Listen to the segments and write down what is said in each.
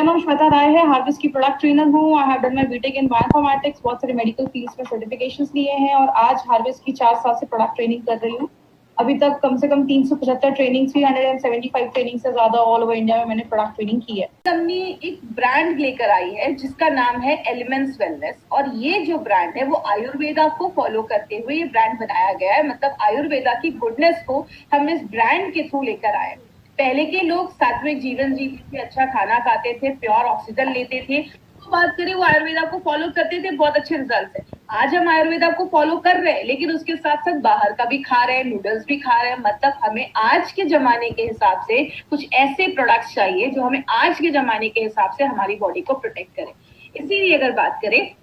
मेरा नाम श्वेता राय है, हार्वेस्ट की प्रोडक्ट ट्रेनर हूँ। I have done my BTech in bioinformatics, बहुत सारे मेडिकल फील्ड्स में सर्टिफिकेशंस लिए हैं और आज हार्वेस्ट की 4 साल से प्रोडक्ट ट्रेनिंग कर रही हूँ। अभी तक कम से कम 375 ट्रेनिंग, 375 ट्रेनिंग से ज्यादा ऑल ओवर इंडिया में मैंने प्रोडक्ट ट्रेनिंग की है। कंपनी एक ब्रांड लेकर आई है जिसका नाम है एलिमेंट्स वेलनेस, और ये जो ब्रांड है वो आयुर्वेदा को फॉलो करते हुए ये ब्रांड बनाया गया है। मतलब आयुर्वेदा की गुडनेस को हम इस ब्रांड के थ्रू लेकर आए। पहले के लोग सात्विक जीवन जीते थे, अच्छा खाना खाते थे, प्योर ऑक्सीजन लेते थे, तो बात करें वो आयुर्वेदा को फॉलो करते थे, बहुत अच्छे रिजल्ट है। आज हम आयुर्वेदा को फॉलो कर रहे हैं, लेकिन उसके साथ साथ बाहर का भी खा रहे हैं, नूडल्स भी खा रहे हैं। मतलब हमें आज के जमाने के हिसाब से कुछ ऐसे प्रोडक्ट्स चाहिए जो हमें आज के जमाने के हिसाब से हमारी बॉडी को प्रोटेक्ट करें। इसीलिए अगर बात करें,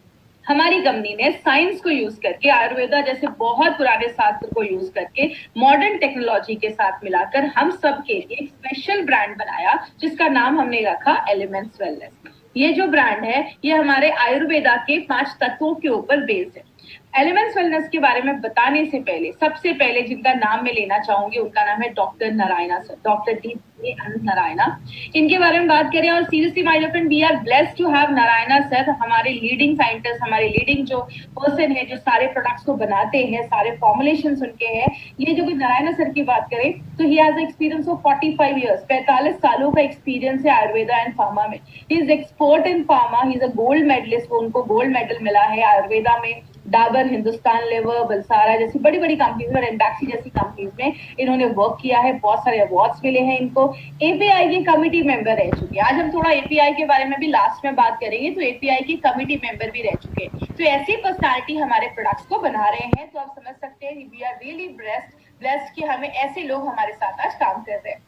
हमारी कंपनी ने साइंस को यूज करके, आयुर्वेदा जैसे बहुत पुराने शास्त्र को यूज करके, मॉडर्न टेक्नोलॉजी के साथ मिलाकर हम सब के लिए एक स्पेशल ब्रांड बनाया जिसका नाम हमने रखा एलिमेंट्स वेलनेस। ये जो ब्रांड है ये हमारे आयुर्वेदा के 5 तत्वों के ऊपर बेस्ड है। एलिमेंट्स वेलनेस के बारे में बताने से पहले सबसे पहले जिनका नाम मैं लेना चाहूंगी उनका नाम है doctor Narayana sir, doctor D Anant Narayana. इनके बारे में बात करें और seriously my dear friend, we are blessed to have Narayana sir, हमारे लीडिंग साइंटिस्ट, हमारे लीडिंग जो पर्सन है जो सारे प्रोडक्ट्स को बनाते हैं, सारे फॉर्मुलेशंस उनके हैं। ये जो नारायणा सर की बात करें तो he has experience of 45 years, 45 सालों का एक्सपीरियंस है आयुर्वेदा एंड फार्मा में। He is expert in pharma, he is a gold medalist, उनको गोल्ड मेडल मिला है आयुर्वेदा में। डाबर, हिंदुस्तान लेवर, बलसारा जैसी बड़ी बड़ी कंपनीज में, रेंबैक्सी जैसी कंपनीज में इन्होंने वर्क किया है, बहुत सारे अवार्ड्स मिले हैं इनको। एपीआई के कमिटी मेंबर रह चुके हैं। आज हम थोड़ा एपीआई के बारे में भी लास्ट में बात करेंगे, तो एपीआई के कमिटी मेंबर भी रह चुके हैं। तो ऐसी पर्सनालिटी हमारे प्रोडक्ट्स को बना रहे हैं, तो आप समझ सकते हैं वी आर रियली ब्लेस्ड कि हमें ऐसे लोग हमारे साथ आज काम कर रहे हैं।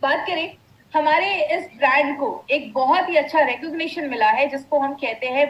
बात करें, हमारे इस ब्रांड को एक बहुत ही अच्छा रिकॉग्निशन मिला है जिसको हम कहते हैं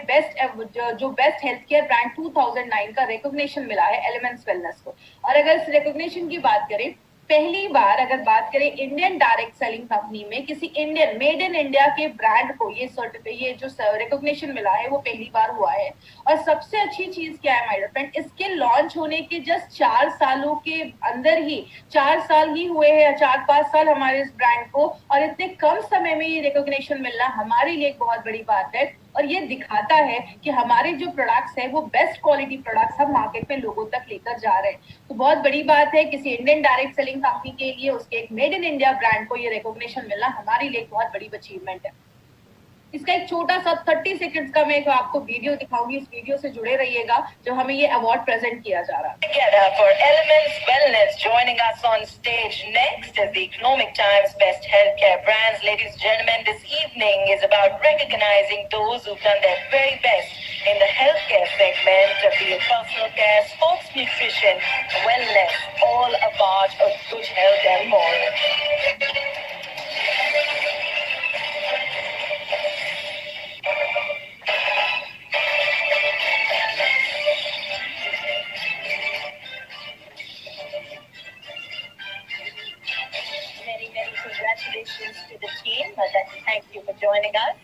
जो बेस्ट हेल्थ केयर ब्रांड 2009 का रिकॉग्निशन मिला है एलिमेंट्स वेलनेस को। और अगर इस रिकॉग्निशन की बात करें, पहली बार अगर बात करें इंडियन डायरेक्ट सेलिंग कंपनी में किसी इंडियन मेड इन इंडिया के ब्रांड को ये जो रिकॉग्निशन मिला है वो पहली बार हुआ है। और सबसे अच्छी चीज क्या है माय फ्रेंड, इसके लॉन्च होने के जस्ट 4 सालों के अंदर ही 4 साल ही हुए हैं, 4-5 साल हमारे इस ब्रांड को, और इतने कम समय में ये रिकॉग्निशन मिलना हमारे लिए एक बहुत बड़ी बात है। और ये दिखाता है कि हमारे जो प्रोडक्ट्स हैं वो बेस्ट क्वालिटी प्रोडक्ट्स हम मार्केट में लोगों तक लेकर जा रहे हैं। तो बहुत बड़ी बात है किसी इंडियन डायरेक्ट सेलिंग कंपनी के लिए उसके एक मेड इन इंडिया ब्रांड को ये रिकॉग्निशन मिलना हमारे लिए एक बहुत बड़ी अचीवमेंट है। इसका एक छोटा सा 30 सेकंड्स का मैं आपको वीडियो दिखाऊंगी, इस वीडियो से जुड़े रहिएगा जो हमें ये अवार्ड प्रेजेंट किया जा रहा है। Together for Elements Wellness, joining us on stage next is the Economic Times Best Healthcare Brands. Ladies and gentlemen, this evening is about recognizing those who've done their very best in the healthcare segment, be it personal care, sports nutrition, wellness, all a part of good health and more. Many congratulations to the team. I'd like to thank you for joining us.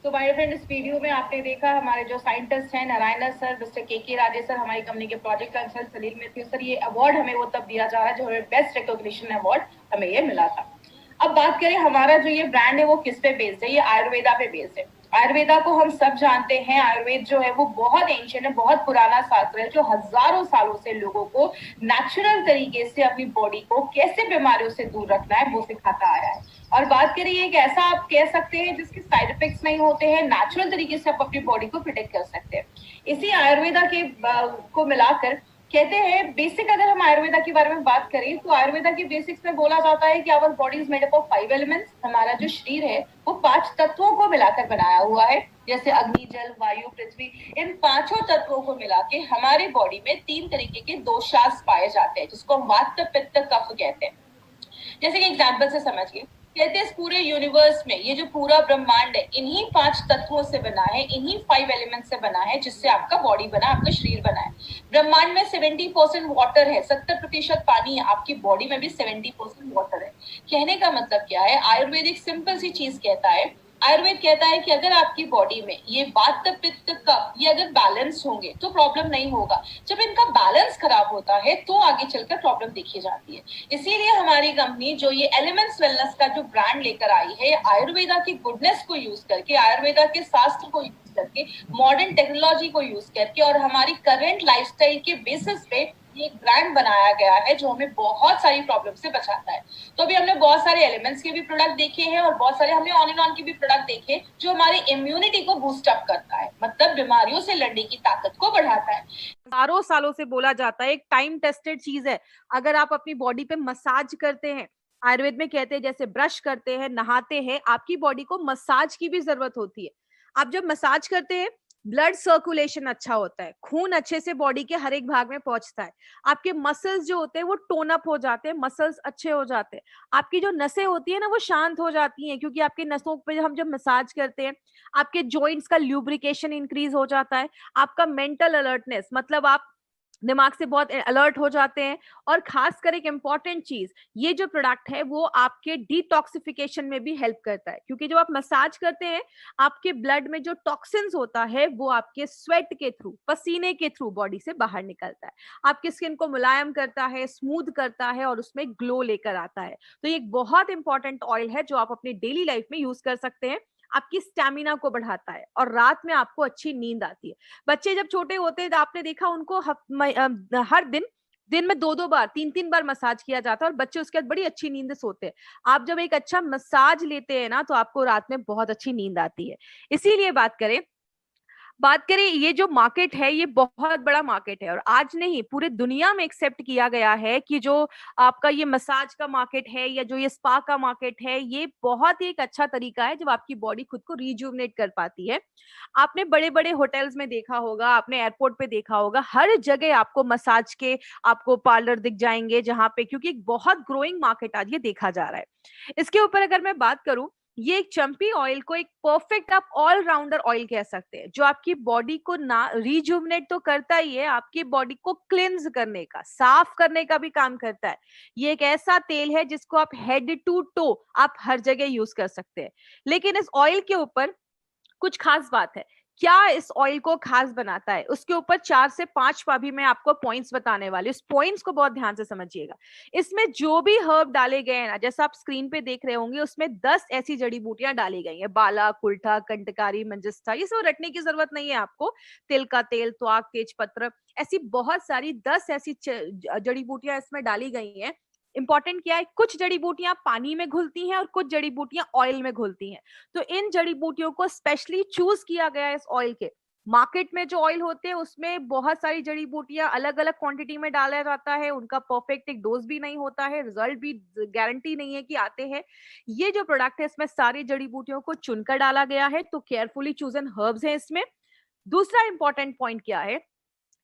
तो my friend, इस video में आपने देखा हमारे जो scientist हैं Narayana sir, mister के Rajesh sir, हमारी कंपनी के प्रोजेक्ट कंसल्टेंट सलील मित्तल सर, ये अवार्ड हमें वो तब दिया जा रहा है जो हमें बेस्ट रिकॉग्निशन अवार्ड हमें ये मिला था। अब बात करें हमारा जो ये ब्रांड है वो किस पे बेस्ड है, ये आयुर्वेदा पे बेस्ड है। आयुर्वेदा को हम सब जानते हैं, आयुर्वेद जो है वो बहुत एंशिएंट है, बहुत पुराना शास्त्र है जो हजारों सालों से लोगों को नेचुरल तरीके से अपनी बॉडी को कैसे बीमारियों से दूर रखना है वो सिखाता आया है। और बात करें एक ऐसा आप कह सकते हैं जिसके साइड इफेक्ट्स नहीं होते हैं, नेचुरल तरीके से आप अपनी बॉडी को प्रोटेक्ट कर सकते हैं। इसी आयुर्वेदा के को मिलाकर कहते हैं बेसिक, अगर हम आयुर्वेदा के बारे में बात करें तो आयुर्वेदा के बेसिक्स में बोला जाता है कि our body is made up of 5 elements. हमारा जो शरीर है वो 5 तत्वों को मिलाकर बनाया हुआ है, जैसे अग्नि, जल, वायु, पृथ्वी। इन 5 तत्वों को मिला के हमारे बॉडी में 3 तरीके के दोषास पाए जाते हैं जिसको हम वात, पित्त, कफ कहते हैं। जैसे कि एग्जाम्पल से समझिए, कहते हैं इस पूरे यूनिवर्स में ये जो पूरा ब्रह्मांड है इन्हीं 5 तत्वों से बना है, इन्हीं 5 एलिमेंट से बना है जिससे आपका बॉडी बना, आपका शरीर बना है। ब्रह्मांड में 70% वाटर है, 70% पानी है, आपकी बॉडी में भी 70% वाटर है। कहने का मतलब क्या है, आयुर्वेदिक सिंपल सी चीज कहता है आयुर्वेद कहता है कि अगर आपकी बॉडी में ये वात पित्त कफ ये अगर बैलेंस होंगे तो प्रॉब्लम नहीं होगा। जब इनका बैलेंस खराब होता है तो आगे चलकर प्रॉब्लम देखी जाती है। इसीलिए हमारी कंपनी जो ये एलिमेंट्स वेलनेस का जो ब्रांड लेकर आई है, आयुर्वेदा की गुडनेस को यूज करके, आयुर्वेदा के शास्त्र को यूज करके, मॉडर्न टेक्नोलॉजी को यूज करके और हमारी करंट लाइफस्टाइल के बेसिस पे एक ब्रांड बनाया गया है जो हमें बहुत सारी प्रॉब्लम से बचाता है। तो अभी हमने बहुत सारे एलिमेंट्स के भी प्रोडक्ट देखे हैं और बहुत सारे हमने ऑन एंड ऑन के भी प्रोडक्ट देखे जो हमारी इम्यूनिटी को बूस्ट अप करता है, मतलब बीमारियों से लड़ने की ताकत को बढ़ाता है। हजारों सालों से बोला जाता है, एक टाइम टेस्टेड चीज है। अगर आप अपनी बॉडी पे मसाज करते हैं, आयुर्वेद में कहते हैं जैसे ब्रश करते हैं, नहाते हैं, आपकी बॉडी को मसाज की भी जरूरत होती है। आप जब मसाज करते हैं ब्लड सर्कुलेशन अच्छा होता है, खून अच्छे से बॉडी के हर एक भाग में पहुंचता है, आपके मसल्स जो होते हैं वो टोन अप हो जाते हैं, मसल्स अच्छे हो जाते हैं, आपकी जो नसें होती है ना वो शांत हो जाती हैं, क्योंकि आपके नसों पे हम जब मसाज करते हैं आपके जॉइंट्स का ल्यूब्रिकेशन इंक्रीज हो जाता है, आपका मेंटल अलर्टनेस, मतलब आप दिमाग से बहुत अलर्ट हो जाते हैं। और खासकर एक इंपॉर्टेंट चीज, ये जो प्रोडक्ट है वो आपके डिटॉक्सिफिकेशन में भी हेल्प करता है, क्योंकि जब आप मसाज करते हैं आपके ब्लड में जो टॉक्सिन्स होता है वो आपके स्वेट के थ्रू, पसीने के थ्रू बॉडी से बाहर निकलता है, आपकी स्किन को मुलायम करता है, स्मूथ करता है और उसमें ग्लो लेकर आता है। तो ये एक बहुत इंपॉर्टेंट ऑयल है जो आप अपनी डेली लाइफ में यूज कर सकते हैं, आपकी स्टैमिना को बढ़ाता है और रात में आपको अच्छी नींद आती है। बच्चे जब छोटे होते हैं आपने देखा उनको हर दिन में 2-2 बार 3-3 बार मसाज किया जाता है और बच्चे उसके बाद बड़ी अच्छी नींद से सोते हैं। आप जब एक अच्छा मसाज लेते हैं ना तो आपको रात में बहुत अच्छी नींद आती है। इसीलिए बात करें ये जो मार्केट है ये बहुत बड़ा मार्केट है और आज नहीं पूरे दुनिया में एक्सेप्ट किया गया है कि जो आपका ये मसाज का मार्केट है या जो ये स्पा का मार्केट है ये बहुत ही एक अच्छा तरीका है जब आपकी बॉडी खुद को रिजुवनेट कर पाती है। आपने बड़े बड़े होटल्स में देखा होगा, आपने एयरपोर्ट पे देखा होगा, हर जगह आपको मसाज के आपको पार्लर दिख जाएंगे जहां पे, क्योंकि एक बहुत ग्रोइंग मार्केट आज ये देखा जा रहा है। इसके ऊपर अगर मैं बात करूं, ये एक चंपी ऑयल को एक परफेक्ट आप ऑलराउंडर ऑयल कह सकते हैं जो आपकी बॉडी को ना रिजुवनेट तो करता ही है, आपकी बॉडी को क्लिंज करने का, साफ करने का भी काम करता है। ये एक ऐसा तेल है जिसको आप हेड टू टो आप हर जगह यूज कर सकते हैं। लेकिन इस ऑयल के ऊपर कुछ खास बात है। क्या इस ऑयल को खास बनाता है उसके ऊपर 4 से 5 अभी मैं आपको पॉइंट्स बताने वाली हूँ। इस पॉइंट्स को बहुत ध्यान से समझिएगा। इसमें जो भी हर्ब डाले गए हैं ना, जैसा आप स्क्रीन पे देख रहे होंगे, उसमें 10 ऐसी जड़ी बूटियां डाली गई हैं, बाला, कुल्ठा, कंटकारी, मंजिस्था, ये सब रटने की जरूरत नहीं है आपको। तिल का तेल, त्वाक, तेज पत्र, ऐसी बहुत सारी 10 ऐसी जड़ी बूटियां इसमें डाली गई हैं। इंपॉर्टेंट क्या है, कुछ जड़ी बूटियां पानी में घुलती हैं और कुछ जड़ी बूटियां ऑयल में घुलती हैं। तो इन जड़ी बूटियों को स्पेशली चूज किया गया है इस ऑयल के। मार्केट में जो ऑयल होते हैं उसमें बहुत सारी जड़ी बूटियां अलग अलग क्वांटिटी में डाला जाता है, उनका परफेक्ट एक डोज भी नहीं होता है, रिजल्ट भी गारंटी नहीं है कि आते हैं। ये जो प्रोडक्ट है इसमें सारी जड़ी बूटियों को चुनकर डाला गया है, तो केयरफुली चूजन हर्ब्स हैं इसमें। दूसरा इंपॉर्टेंट पॉइंट क्या है,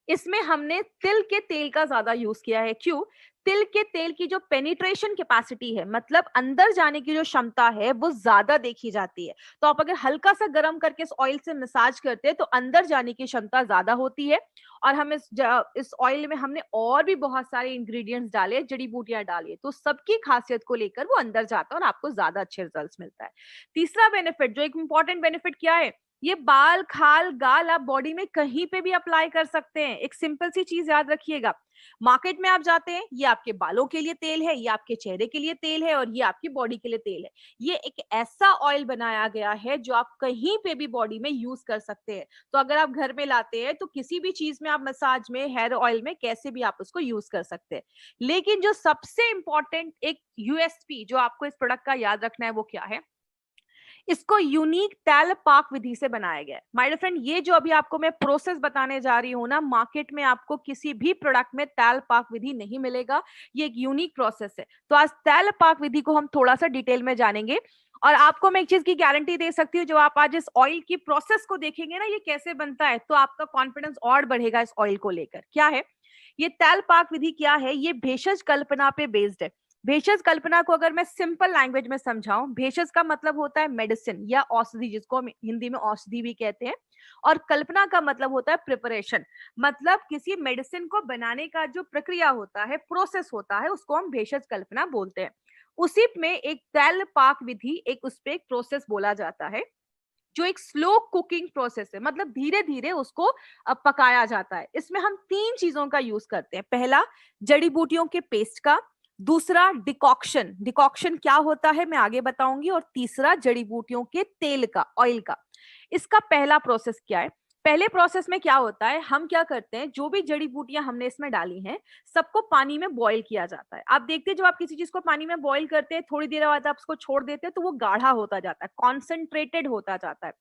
इसमें हमने तिल के तेल का ज्यादा यूज किया है। क्यों? तिल के तेल की जो पेनिट्रेशन कैपेसिटी है, मतलब अंदर जाने की जो क्षमता है, वो ज्यादा देखी जाती है। तो आप अगर हल्का सा गर्म करके इस ऑयल से मसाज करते हैं तो अंदर जाने की क्षमता ज्यादा होती है। और हम इस ऑयल में हमने और भी बहुत सारे इंग्रेडिएंट्स डाले, जड़ी बूटियां डाली, तो सबकी खासियत को लेकर वो अंदर जाता है और आपको ज्यादा अच्छे रिजल्ट्स मिलता है। तीसरा बेनिफिट, जो एक इंपॉर्टेंट बेनिफिट क्या है, ये बाल, खाल, गाल आप बॉडी में कहीं पे भी अप्लाई कर सकते हैं। एक सिंपल सी चीज याद रखिएगा, मार्केट में आप जाते हैं, ये आपके बालों के लिए तेल है, ये आपके चेहरे के लिए तेल है और ये आपकी बॉडी के लिए तेल है। ये एक ऐसा ऑयल बनाया गया है जो आप कहीं पे भी बॉडी में यूज कर सकते हैं। तो अगर आप घर में लाते हैं तो किसी भी चीज में, आप मसाज में, हेयर ऑयल में, कैसे भी आप उसको यूज कर सकते हैं। लेकिन जो सबसे इंपॉर्टेंट एक यूएसपी जो आपको इस प्रोडक्ट का याद रखना है वो क्या है, इसको यूनिक तैल पाक विधि से बनाया गया है। माय डियर फ्रेंड, ये जो अभी आपको मैं प्रोसेस बताने जा रही हूँ ना, मार्केट में आपको किसी भी प्रोडक्ट में तैल पाक विधि नहीं मिलेगा। ये एक यूनिक प्रोसेस है। तो आज तैल पाक विधि को हम थोड़ा सा डिटेल में जानेंगे और आपको मैं एक चीज की गारंटी दे सकती हूँ, जो आप आज इस ऑयल की प्रोसेस को देखेंगे ना, ये कैसे बनता है, तो आपका कॉन्फिडेंस और बढ़ेगा इस ऑयल को लेकर। क्या है ये तैल पाक विधि? क्या है ये? भेषज कल्पना पे बेस्ड है। भेषज कल्पना को अगर मैं सिंपल लैंग्वेज में समझाऊं, भेषज का मतलब होता है मेडिसिन या औषधि, जिसको हम हिंदी में औषधि भी कहते हैं, और कल्पना का मतलब होता है प्रिपरेशन, मतलब किसी मेडिसिन को बनाने का जो प्रक्रिया होता है, प्रोसेस होता है, उसको हम भेषज कल्पना बोलते हैं। उसी में एक तेल पाक विधि, एक उस पे एक प्रोसेस बोला जाता है जो एक स्लो कुकिंग प्रोसेस है, मतलब धीरे धीरे उसको पकाया जाता है। इसमें हम 3 चीजों का यूज करते हैं। पहला, जड़ी बूटियों के पेस्ट का। दूसरा, डिकॉक्शन। डिकॉक्शन क्या होता है मैं आगे बताऊंगी। और तीसरा, जड़ी बूटियों के तेल का, ऑयल का। इसका पहला प्रोसेस क्या है? पहले प्रोसेस में क्या होता है, हम क्या करते हैं, जो भी जड़ी बूटियां हमने इसमें डाली हैं सबको पानी में बॉईल किया जाता है। आप देखते हैं जब आप किसी चीज को पानी में बॉईल करते हैं, थोड़ी देर बाद आप उसको छोड़ देते हैं तो वो गाढ़ा होता जाता है, कॉन्सेंट्रेटेड होता जाता है।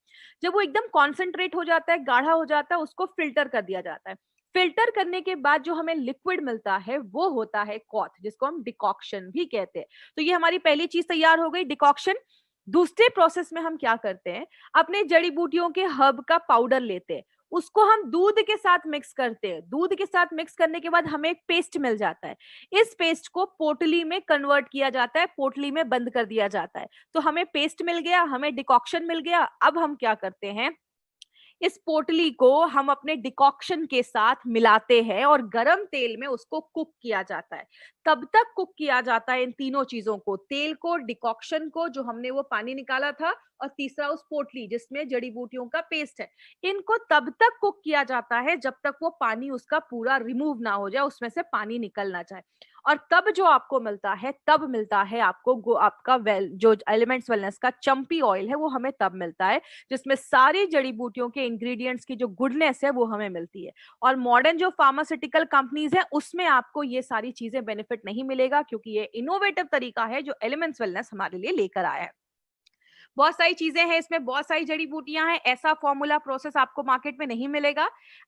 जब वो एकदम कॉन्सेंट्रेट हो जाता है, गाढ़ा हो जाता है, उसको फिल्टर कर दिया जाता है। फिल्टर करने के बाद जो हमें लिक्विड मिलता है वो होता है कॉथ, जिसको हम डिकॉक्शन भी कहते हैं। तो ये हमारी पहली चीज तैयार हो गई, डिकॉक्शन। दूसरे प्रोसेस में हम क्या करते हैं, अपने जड़ी बूटियों के हर्ब का पाउडर लेते हैं, उसको हम दूध के साथ मिक्स करते हैं। दूध के साथ मिक्स करने के बाद हमें एक पेस्ट मिल जाता है। इस पेस्ट को पोटली में कन्वर्ट किया जाता है, पोटली में बंद कर दिया जाता है। तो हमें पेस्ट मिल गया, हमें डिकॉक्शन मिल गया। अब हम क्या करते हैं, इस पोटली को हम अपने डिकॉक्शन के साथ मिलाते हैं और गरम तेल में उसको कुक किया जाता है। तब तक कुक किया जाता है इन तीनों चीजों को, तेल को, डिकॉक्शन को जो हमने वो पानी निकाला था, और तीसरा उस पोटली जिसमें जड़ी बूटियों का पेस्ट है। इनको तब तक कुक किया जाता है जब तक वो पानी उसका पूरा रिमूव ना हो जाए, उसमें से पानी निकल ना जाए। और तब जो आपको मिलता है, तब मिलता है आपको आपका जो एलिमेंट्स वेलनेस का चंपी ऑयल है वो हमें तब मिलता है, जिसमें सारी जड़ी बूटियों के इंग्रेडिएंट्स की जो गुडनेस है वो हमें मिलती है। और मॉडर्न जो फार्मास्यूटिकल कंपनीज है उसमें आपको ये सारी चीजें बेनिफिट नहीं मिलेगा, क्योंकि ये इनोवेटिव तरीका है जो एलिमेंट्स वेलनेस हमारे लिए लेकर आया है। बहुत सारी चीजें हैं इसमें, बहुत सारी जड़ी बूटियां हैं। ऐसा फॉर्मूला प्रोसेस आपको मार्केट में नहीं मिलेगा।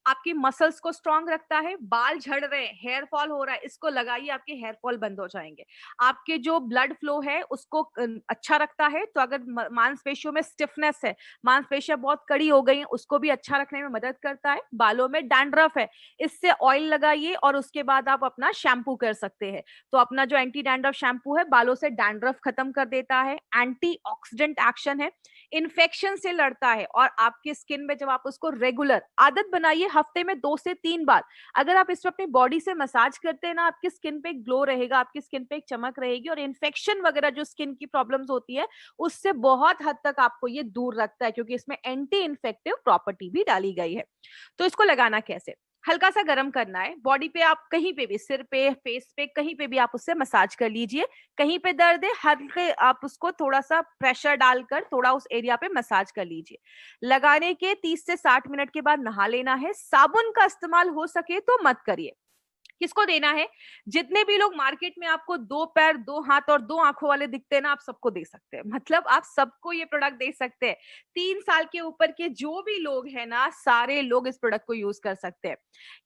आपकी मसल्स को स्ट्रांग रखता है, बाल झड़ रहे हैं, हेयर फॉल हो रहा है, इसको लगाइए, आपके हेयर फॉल बंद हो जाएंगे। आपके जो ब्लड फ्लो है उसको अच्छा रखता है। तो अगर मांसपेशियों में स्टिफनेस है, मांसपेशियां बहुत कड़ी हो गई, उसको भी अच्छा रखने में मदद करता है। बालों में डैंड्रफ है, इससे ऑयल लगाइए और उसके बाद आप अपना शैम्पू कर सकते हैं। तो अपना जो एंटी डैंड्रफ शैम्पू है बालों से डैंड्रफ खत्म कर देता है, एंटीऑक्सीडेंट एक्शन है, इन्फेक्शन से लड़ता है। और आपकी स्किन में जब आप उसको रेगुलर आदत बनाइए, हफ्ते में 2 से 3 बार अगर आप इसको अपनी बॉडी से मसाज करते हैं ना, आपकी स्किन पे एक ग्लो रहेगा, आपकी स्किन पे एक चमक रहेगी, और इन्फेक्शन वगैरह जो स्किन की प्रॉब्लम्स होती है उससे बहुत हद तक आपको ये दूर रखता है, क्योंकि इसमें एंटी इन्फेक्टिव प्रॉपर्टी भी डाली गई है। तो इसको लगाना कैसे, हल्का सा गर्म करना है बॉडी पे, आप कहीं पे भी, सिर पे, फेस पे, कहीं पे भी आप उससे मसाज कर लीजिए। कहीं पे दर्द है, हल्के आप उसको थोड़ा सा प्रेशर डालकर थोड़ा उस एरिया पे मसाज कर लीजिए। लगाने के 30 से 60 मिनट के बाद नहा लेना है। साबुन का इस्तेमाल हो सके तो मत करिए। किसको देना है, जितने भी लोग मार्केट में आपको 2 पैर, 2 हाथ और 2 आंखों वाले दिखते हैं ना, आप सबको दे सकते हैं। मतलब आप सबको ये प्रोडक्ट दे सकते हैं। 3 साल के ऊपर के जो भी लोग हैं ना, सारे लोग इस प्रोडक्ट को यूज कर सकते हैं।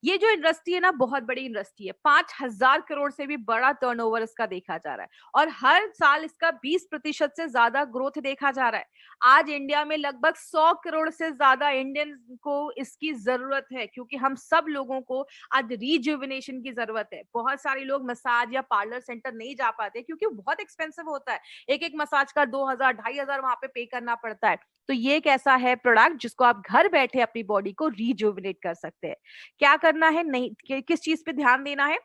ये जो इंडस्ट्री है ना, बहुत बड़ी इंडस्ट्री है। 5,000 करोड़ से भी बड़ा टर्नओवर इसका देखा जा रहा है, और हर साल इसका 20% से ज्यादा ग्रोथ देखा जा रहा है। आज इंडिया में लगभग 100 करोड़ से ज्यादा इंडियन को इसकी जरूरत है, क्योंकि हम सब लोगों को आज रिजुविनेशन की जरूरत है। बहुत सारे लोग मसाज या पार्लर सेंटर नहीं जा पाते क्योंकि बहुत एक्सपेंसिव होता है। एक मसाज का 2,000 2,500 वहां पे करना पड़ता है। तो ये एक ऐसा है प्रोडक्ट जिसको आप घर बैठे अपनी बॉडी को रिजुविनेट कर सकते हैं। क्या करना है, नहीं किस चीज पे ध्यान देना है,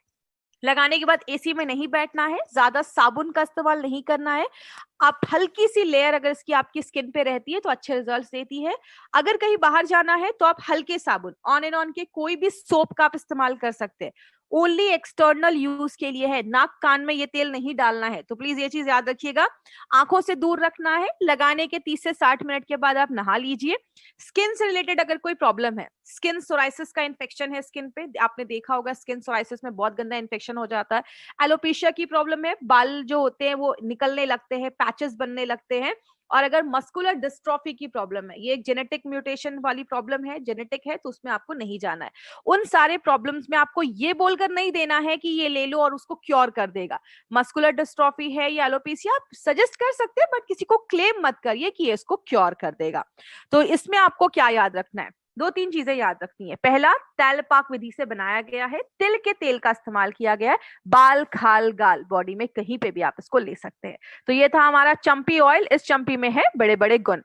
लगाने के बाद एसी में नहीं बैठना है, ज्यादा साबुन का इस्तेमाल नहीं करना है। आप हल्की सी लेयर अगर इसकी आपकी स्किन पे रहती है तो अच्छे रिजल्ट्स देती है। अगर कहीं बाहर जाना है तो आप हल्के साबुन, ऑन एंड ऑन के कोई भी सोप का आप इस्तेमाल कर सकते हैं। ओनली एक्सटर्नल यूज के लिए है, नाक कान में ये तेल नहीं डालना है। तो प्लीज ये चीज याद रखिएगा। आंखों से दूर रखना है। लगाने के 30 से 60 मिनट के बाद आप नहा लीजिए। स्किन से रिलेटेड अगर कोई प्रॉब्लम है, स्किन सोराइसिस का इन्फेक्शन है स्किन पे, आपने देखा होगा स्किन सोराइसिस में बहुत गंदा इन्फेक्शन हो जाता है। एलोपेशिया की प्रॉब्लम है, बाल जो होते हैं वो निकलने लगते हैं, पैचेस बनने लगते हैं। और अगर मस्कुलर डिस्ट्रॉफी की प्रॉब्लम है, ये एक जेनेटिक म्यूटेशन वाली प्रॉब्लम है, जेनेटिक है, तो उसमें आपको नहीं जाना है। उन सारे प्रॉब्लम्स में आपको ये बोलकर नहीं देना है कि ये ले लो और उसको क्योर कर देगा। मस्कुलर डिस्ट्रॉफी है या एलोपेशिया, आप सजेस्ट कर सकते हैं, बट किसी को क्लेम मत करिए कि ये इसको क्योर कर देगा। तो इसमें आपको क्या याद रखना है, 2-3 चीजें याद रखनी है। पहला, तेल पाक विधि से बनाया गया है, तिल के तेल का इस्तेमाल किया गया है। बाल, खाल, गाल, बॉडी में कहीं पे भी आप इसको ले सकते हैं। तो ये था हमारा चंपी ऑयल। इस चंपी में है बड़े बड़े गुण।